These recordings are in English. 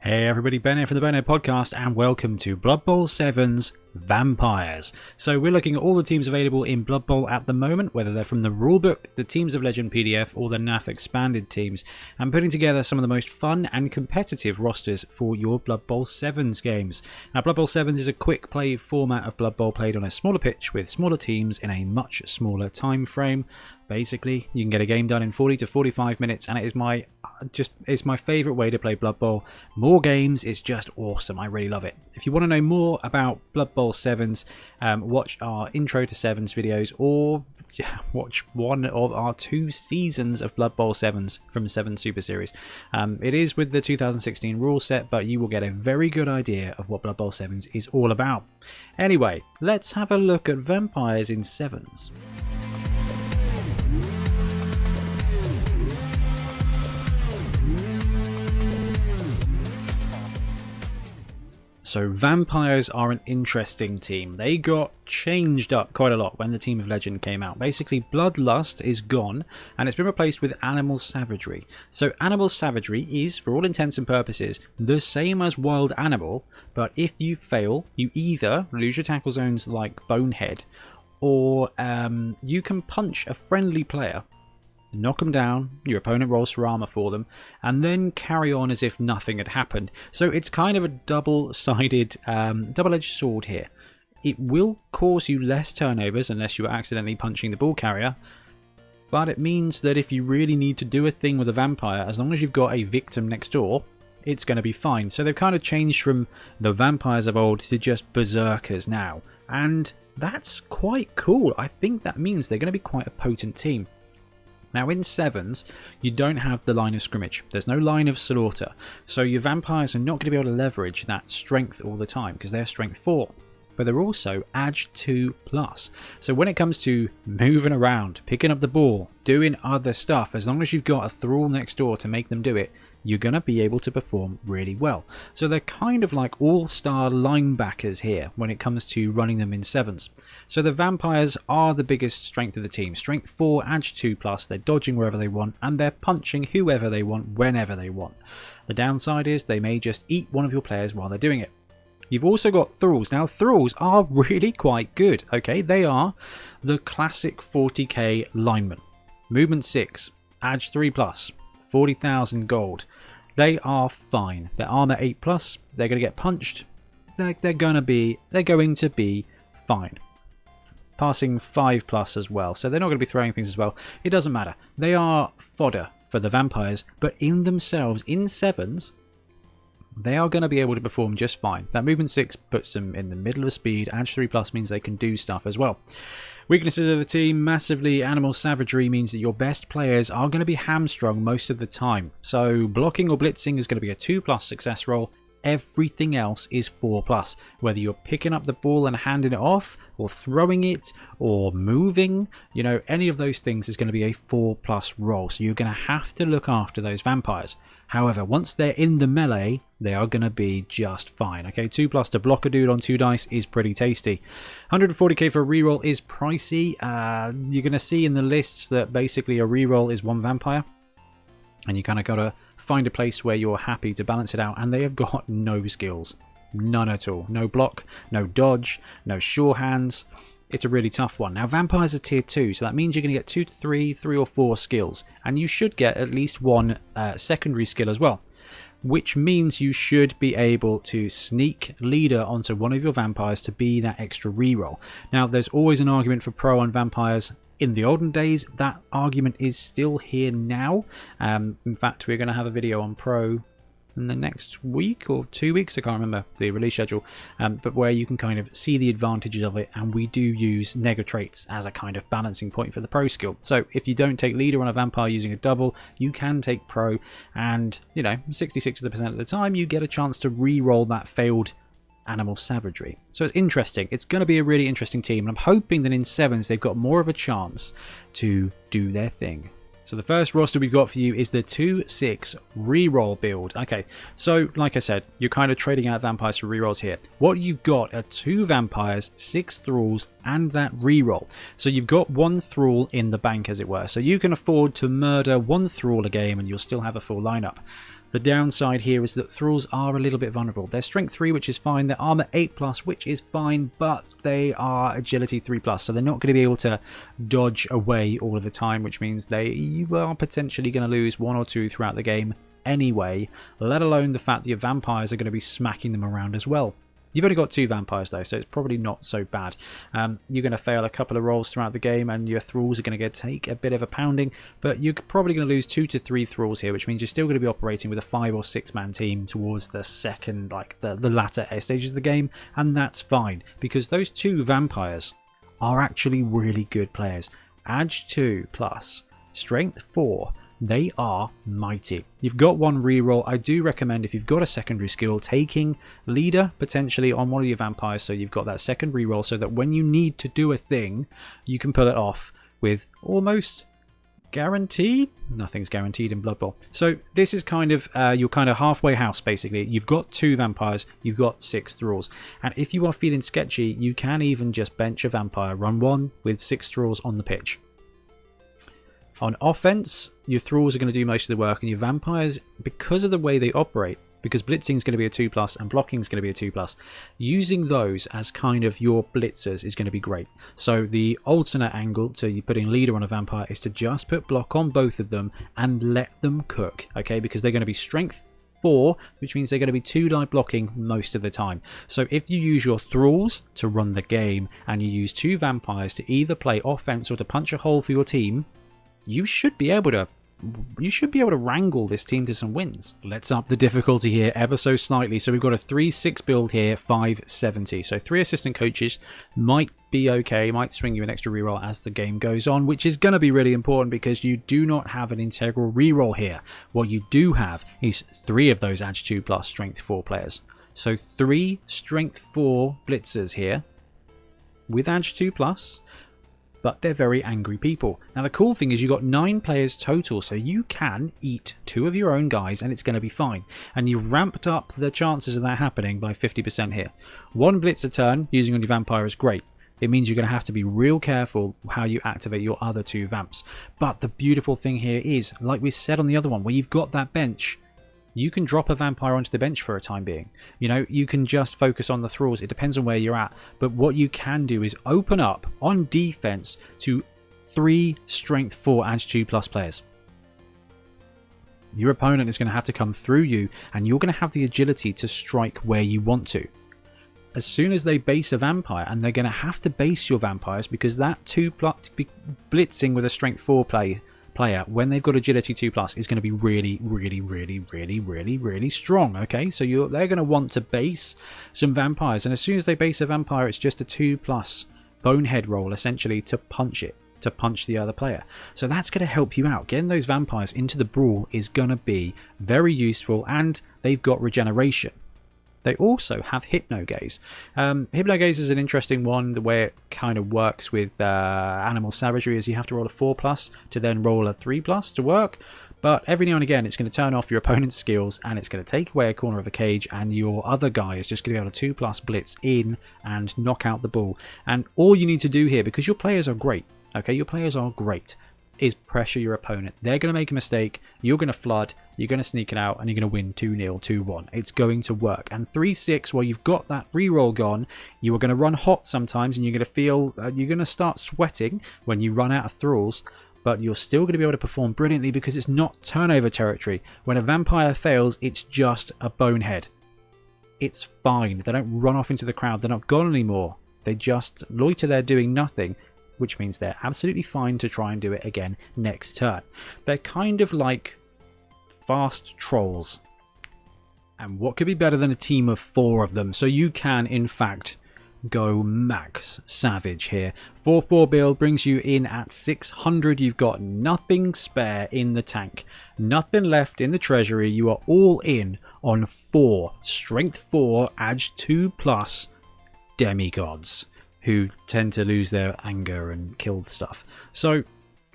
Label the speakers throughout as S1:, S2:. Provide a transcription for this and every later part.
S1: Hey everybody, Ben here from the Bonehead podcast, and welcome to Blood Bowl 7's Vampires. So we're looking at all the teams available in Blood Bowl at the moment, whether they're from the rulebook, the Teams of Legend PDF, or the NAF expanded teams, and putting together some of the most fun and competitive rosters for your Blood Bowl 7's games. Now, Blood Bowl 7's is a quick play format of Blood Bowl played on a smaller pitch with smaller teams in a much smaller time frame. Basically, you can get a game done in 40 to 45 minutes, and it's my favourite way to play Blood Bowl. More games is just awesome. I really love it. If you want to know more about Blood Bowl 7's, watch our Intro to 7's videos, or watch one of our 2 seasons of Blood Bowl 7's from 7 Super Series. It is with the 2016 rule set, but you will get a very good idea of what Blood Bowl 7's is all about. Anyway, let's have a look at Vampires in 7's. So Vampires are an interesting team. They got changed up quite a lot when the Team of Legend came out. Basically, Bloodlust is gone and it's been replaced with Animal Savagery. So Animal Savagery is, for all intents and purposes, the same as Wild Animal, but if you fail, you either lose your tackle zones like Bonehead, or you can punch a friendly player, knock them down, your opponent rolls for armor for them, and then carry on as if nothing had happened. So it's kind of a double-sided, double-edged sword here. It will cause you less turnovers unless you are accidentally punching the ball carrier, but it means that if you really need to do a thing with a vampire, as long as you've got a victim next door, it's going to be fine. So they've kind of changed from the vampires of old to just berserkers now, and that's quite cool. I think that means they're going to be quite a potent team. Now in 7's, you don't have the line of scrimmage. There's no line of slaughter. So your vampires are not going to be able to leverage that strength all the time because they're strength 4. But they're also Ag 2+. So when it comes to moving around, picking up the ball, doing other stuff, as long as you've got a thrall next door to make them do it, you're going to be able to perform really well. So they're kind of like all-star linebackers here when it comes to running them in 7's. So the vampires are the biggest strength of the team. Strength 4, Ag 2+, they're dodging wherever they want, and they're punching whoever they want, whenever they want. The downside is they may just eat one of your players while they're doing it. You've also got thralls. Now thralls are really quite good, okay? They are the classic 40k lineman. Movement 6, Ag 3+, 40,000 gold. They are fine. They're armor 8+. They're going to get punched. They're going to be fine. Passing 5+ as well. So they're not going to be throwing things as well. It doesn't matter. They are fodder for the vampires, but in themselves, in 7's, they are going to be able to perform just fine. That movement 6 puts them in the middle of speed. Ag 3+ means they can do stuff as well. Weaknesses of the team, massively Animal Savagery means that your best players are going to be hamstrung most of the time. So blocking or blitzing is going to be a 2+ success roll. Everything else is 4+. Whether you're picking up the ball and handing it off, or throwing it, or moving, you know, any of those things is going to be a 4+ roll. So you're going to have to look after those vampires. However, once they're in the melee, they are going to be just fine. Okay, 2+ to block a dude on 2 dice is pretty tasty. 140k for a reroll is pricey. You're going to see in the lists that basically a reroll is 1 vampire. And you kind of got to find a place where you're happy to balance it out. And they have got no skills. None at all. No block, no dodge, no sure hands. It's a really tough one. Now, vampires are tier 2, so that means you're going to get 2 to 3 or 4 skills. And you should get at least 1 secondary skill as well. Which means you should be able to sneak leader onto one of your vampires to be that extra reroll. Now, there's always an argument for pro on vampires. In the olden days, that argument is still here now. In fact, we're going to have a video on pro in the next week or 2 weeks, I can't remember the release schedule, but where you can kind of see the advantages of it, and we do use nega traits as a kind of balancing point for the pro skill. So if you don't take leader on a vampire using a double, you can take pro, and you know, 66% of the time you get a chance to re-roll that failed Animal Savagery. So it's interesting. It's going to be a really interesting team, and I'm hoping that in 7's they've got more of a chance to do their thing. So the first roster we've got for you is the 2/6 reroll build. Okay, so like I said, you're kind of trading out vampires for rerolls here. What you've got are 2 vampires, 6 thralls, and that reroll. So you've got 1 thrall in the bank, as it were. So you can afford to murder 1 thrall a game and you'll still have a full lineup. The downside here is that Thralls are a little bit vulnerable. They're strength 3, which is fine. They're armor 8+, which is fine, but they are agility 3+, so they're not going to be able to dodge away all of the time, which means you are potentially going to lose 1 or 2 throughout the game anyway, let alone the fact that your vampires are going to be smacking them around as well. You've only got 2 vampires though, so it's probably not so bad. You're going to fail a couple of rolls throughout the game, and your Thralls are going to take a bit of a pounding, but you're probably going to lose 2 to 3 Thralls here, which means you're still going to be operating with a 5 or 6 man team towards the second, like the latter stages of the game, and that's fine, because those 2 vampires are actually really good players. Ag 2 plus Strength 4. They are mighty. You've got 1 reroll. I do recommend, if you've got a secondary skill, taking leader potentially on one of your vampires, so you've got that second reroll, so that when you need to do a thing, you can pull it off with almost guaranteed. Nothing's guaranteed in Blood Bowl. So this is kind of your kind of halfway house basically. You've got 2 vampires, you've got 6 Thralls, and if you are feeling sketchy, you can even just bench a vampire, run 1 with 6 Thralls on the pitch. On offense, your Thralls are going to do most of the work, and your vampires, because of the way they operate, because blitzing is going to be a 2+ and blocking is going to be a 2+, using those as kind of your blitzers is going to be great. So the alternate angle to you putting leader on a vampire is to just put block on both of them and let them cook, okay? Because they're going to be strength 4, which means they're going to be 2 die blocking most of the time. So if you use your Thralls to run the game, and you use 2 vampires to either play offense or to punch a hole for your team, you should be able to wrangle this team to some wins. Let's up the difficulty here ever so slightly. So we've got a 3-6 build here, 570. So 3 assistant coaches might be okay, might swing you an extra reroll as the game goes on, which is going to be really important because you do not have an integral reroll here. What you do have is 3 of those Ag 2+ strength 4 players. So 3 strength 4 blitzers here with Ag 2+. But they're very angry people. Now the cool thing is you've got 9 players total, so you can eat 2 of your own guys and it's going to be fine. And you've ramped up the chances of that happening by 50% here. 1 blitz a turn using on your vampire is great. It means you're going to have to be real careful how you activate your other 2 vamps. But the beautiful thing here is, like we said on the other one, where you've got that bench, you can drop a vampire onto the bench for a time being. You know, you can just focus on the Thralls. It depends on where you're at. But what you can do is open up on defense to 3 strength 4 Ag 2+ players. Your opponent is going to have to come through you, and you're going to have the agility to strike where you want to. As soon as they base a vampire, and they're going to have to base your vampires because that 2+ blitzing with a strength 4 player, when they've got agility 2+, is going to be really strong. Okay, so they're going to want to base some vampires, and as soon as they base a vampire, it's just a 2+ bonehead roll essentially to punch the other player. So that's going to help you out. Getting those vampires into the brawl is going to be very useful, and they've got regeneration. They also have Hypnogaze. Hypnogaze is an interesting one. The way it kind of works with Animal Savagery is you have to roll a 4+ to then roll a 3+ to work. But every now and again, it's going to turn off your opponent's skills, and it's going to take away a corner of a cage, and your other guy is just going to be able to 2+ blitz in and knock out the ball. And all you need to do here, because your players are great, okay, your players are great, is pressure your opponent. They're going to make a mistake, you're going to flood, you're going to sneak it out, and you're going to win 2-0, 2-1. It's going to work. And 3-6, while you've got that reroll gone, you are going to run hot sometimes, and you're going to feel, you're going to start sweating when you run out of Thralls, but you're still going to be able to perform brilliantly because it's not turnover territory. When a vampire fails, it's just a bonehead. It's fine. They don't run off into the crowd. They're not gone anymore. They just loiter there doing nothing, which means they're absolutely fine to try and do it again next turn. They're kind of like fast trolls. And what could be better than a team of 4 of them? So you can, in fact, go max savage here. 4-4 build brings you in at 600. You've got nothing spare in the tank. Nothing left in the treasury. You are all in on 4 strength 4 Ag 2+ demigods, who tend to lose their anger and kill stuff. So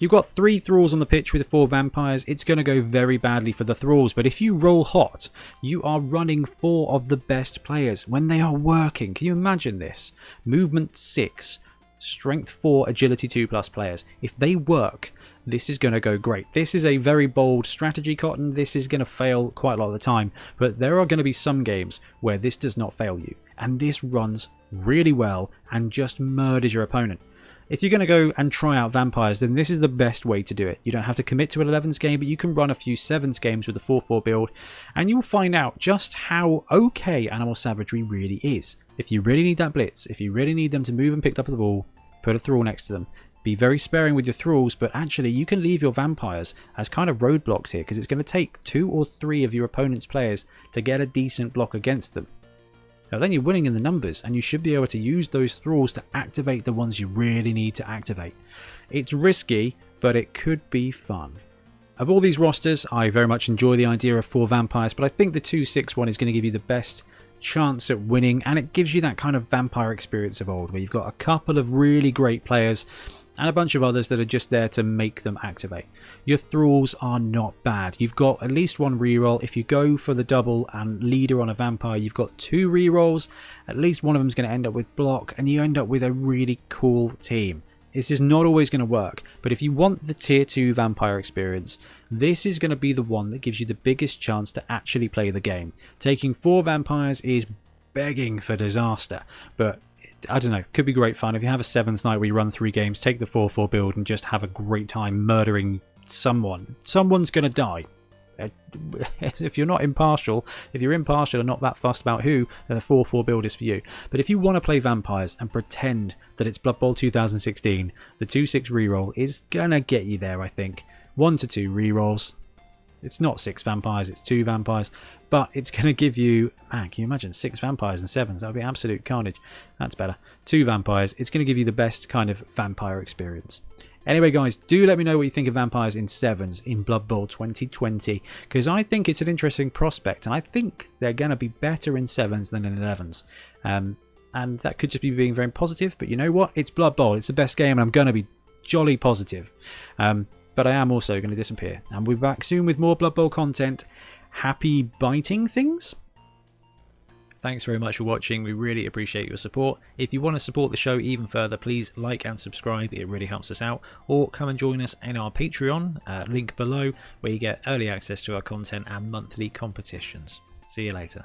S1: you've got 3 Thralls on the pitch with 4 vampires. It's going to go very badly for the Thralls, but if you roll hot, you are running 4 of the best players when they are working. Can you imagine this? Movement 6, strength 4, agility 2+ players. If they work, this is going to go great. This is a very bold strategy, Cotton. This is going to fail quite a lot of the time, but there are going to be some games where this does not fail you, and this runs really well and just murders your opponent. If you're going to go and try out vampires, then this is the best way to do it. You don't have to commit to an 11s game, but you can run a few 7s games with the 4-4 build, and you'll find out just how okay Animal Savagery really is. If you really need that blitz, if you really need them to move and pick up the ball, put a thrall next to them. Be very sparing with your thralls, but actually you can leave your vampires as kind of roadblocks here, because it's going to take 2 or 3 of your opponent's players to get a decent block against them. Now then you're winning in the numbers, and you should be able to use those thralls to activate the ones you really need to activate. It's risky, but it could be fun. Of all these rosters, I very much enjoy the idea of 4 vampires, but I think the 2-6 one is going to give you the best chance at winning, and it gives you that kind of vampire experience of old, where you've got a couple of really great players and a bunch of others that are just there to make them activate. Your thralls are not bad. You've got at least 1 reroll. If you go for the double and leader on a vampire, you've got 2 rerolls. At least one of them is going to end up with block, and you end up with a really cool team. This is not always going to work, but if you want the tier 2 vampire experience, this is going to be the one that gives you the biggest chance to actually play the game. Taking 4 vampires is begging for disaster, but I don't know, could be great fun. If you have a 7s night where you run 3 games, take the 4-4 build and just have a great time murdering someone. Someone's going to die. If you're not impartial, if you're impartial and not that fussed about who, then the 4-4 build is for you. But if you want to play vampires and pretend that it's Blood Bowl 2016, the 2-6 reroll is going to get you there, I think. 1 to 2 rerolls. It's not 6 vampires, it's 2 vampires. But it's going to give you, man, can you imagine 6 vampires and 7s? That would be absolute carnage. That's better. 2 vampires. It's going to give you the best kind of vampire experience. Anyway, guys, do let me know what you think of vampires in 7s in Blood Bowl 2020, because I think it's an interesting prospect, and I think they're going to be better in 7s than in 11s. And that could just be being very positive, but you know what? It's Blood Bowl. It's the best game, and I'm going to be jolly positive. But I am also going to disappear. And we'll be back soon with more Blood Bowl content. Happy biting things. Thanks very much for watching. We really appreciate your support. If you want to support the show even further, please like and subscribe. It really helps us out. Or come and join us in our Patreon, link below, where you get early access to our content and monthly competitions. See you later.